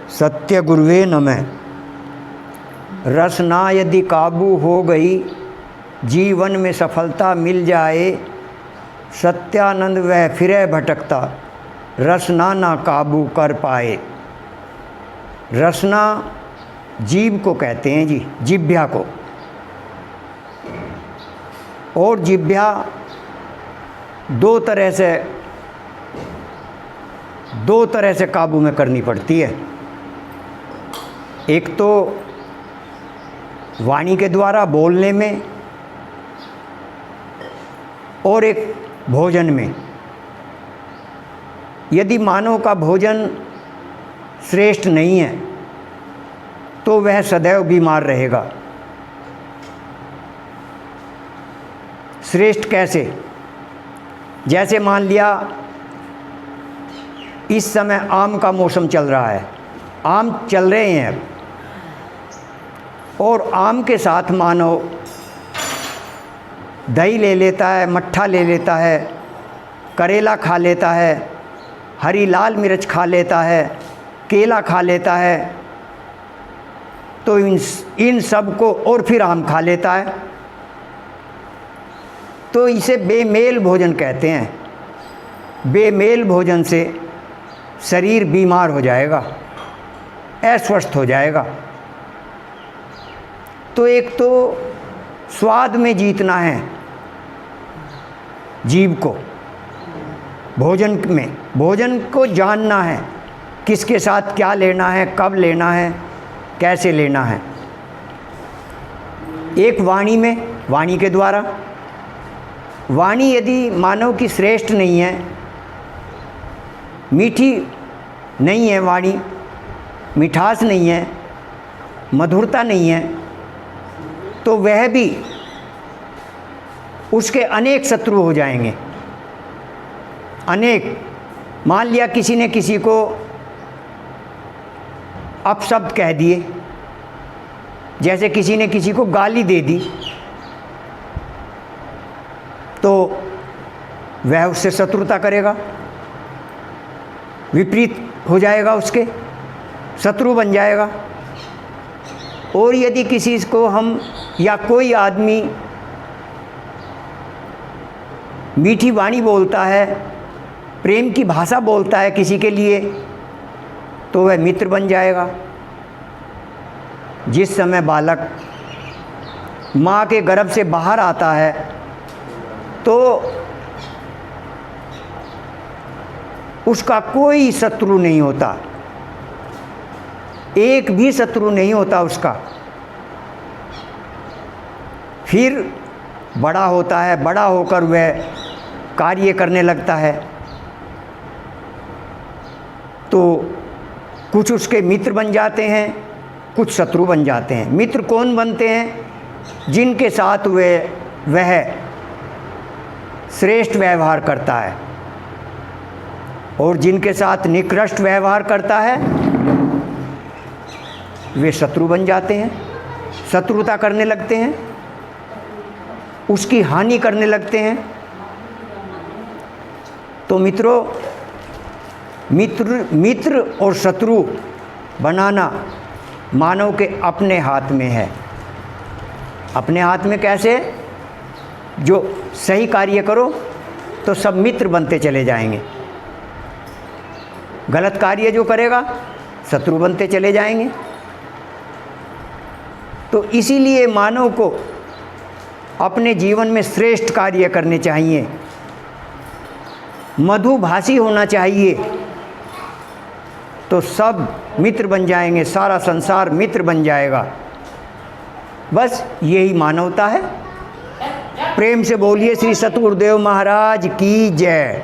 सत्य गुरुवे नमः। रसना यदि काबू हो गई, जीवन में सफलता मिल जाए। सत्यानंद वह फिरे भटकता, रसना ना काबू कर पाए। रसना जीव को कहते हैं जी, जिह्वा को। और जिह्वा दो तरह से काबू में करनी पड़ती है। एक तो वाणी के द्वारा बोलने में, और एक भोजन में। यदि मानव का भोजन श्रेष्ठ नहीं है तो वह सदैव बीमार रहेगा। श्रेष्ठ कैसे? जैसे मान लिया इस समय आम का मौसम चल रहा है, आम चल रहे हैं अब, और आम के साथ मानव दही ले लेता है, मट्ठा ले लेता है, करेला खा लेता है, हरी लाल मिर्च खा लेता है, केला खा लेता है, तो इन सब को, और फिर आम खा लेता है, तो इसे बेमेल भोजन कहते हैं। बेमेल भोजन से शरीर बीमार हो जाएगा, अस्वस्थ हो जाएगा। तो एक तो स्वाद में जीतना है जीव को, भोजन को जानना है, किसके साथ क्या लेना है, कब लेना है, कैसे लेना है। एक वाणी में, वाणी के द्वारा। वाणी यदि मानव की श्रेष्ठ नहीं है, मीठी नहीं है वाणी, मिठास नहीं है, मधुरता नहीं है, तो वह भी, उसके अनेक शत्रु हो जाएंगे। अनेक, मान लिया किसी ने किसी को अपशब्द कह दिए, जैसे किसी ने किसी को गाली दे दी, तो वह उससे शत्रुता करेगा, विपरीत हो जाएगा, उसके शत्रु बन जाएगा। और यदि किसी को हम, या कोई आदमी मीठी वाणी बोलता है, प्रेम की भाषा बोलता है किसी के लिए, तो वह मित्र बन जाएगा। जिस समय बालक माँ के गर्भ से बाहर आता है तो उसका कोई शत्रु नहीं होता, एक भी शत्रु नहीं होता उसका। फिर बड़ा होता है, बड़ा होकर वह कार्य करने लगता है, तो कुछ उसके मित्र बन जाते हैं, कुछ शत्रु बन जाते हैं। मित्र कौन बनते हैं? जिनके साथ वह श्रेष्ठ व्यवहार करता है, और जिनके साथ निकृष्ट व्यवहार करता है वे शत्रु बन जाते हैं, शत्रुता करने लगते हैं, उसकी हानि करने लगते हैं। तो मित्रों, मित्र और शत्रु बनाना मानव के अपने हाथ में है। अपने हाथ में कैसे? जो सही कार्य करो तो सब मित्र बनते चले जाएंगे, गलत कार्य जो करेगा शत्रु बनते चले जाएंगे। तो इसीलिए मानव को अपने जीवन में श्रेष्ठ कार्य करने चाहिए, मधुभाषी होना चाहिए, तो सब मित्र बन जाएंगे, सारा संसार मित्र बन जाएगा। बस यही मानवता है। प्रेम से बोलिए श्री सतगुरुदेव महाराज की जय।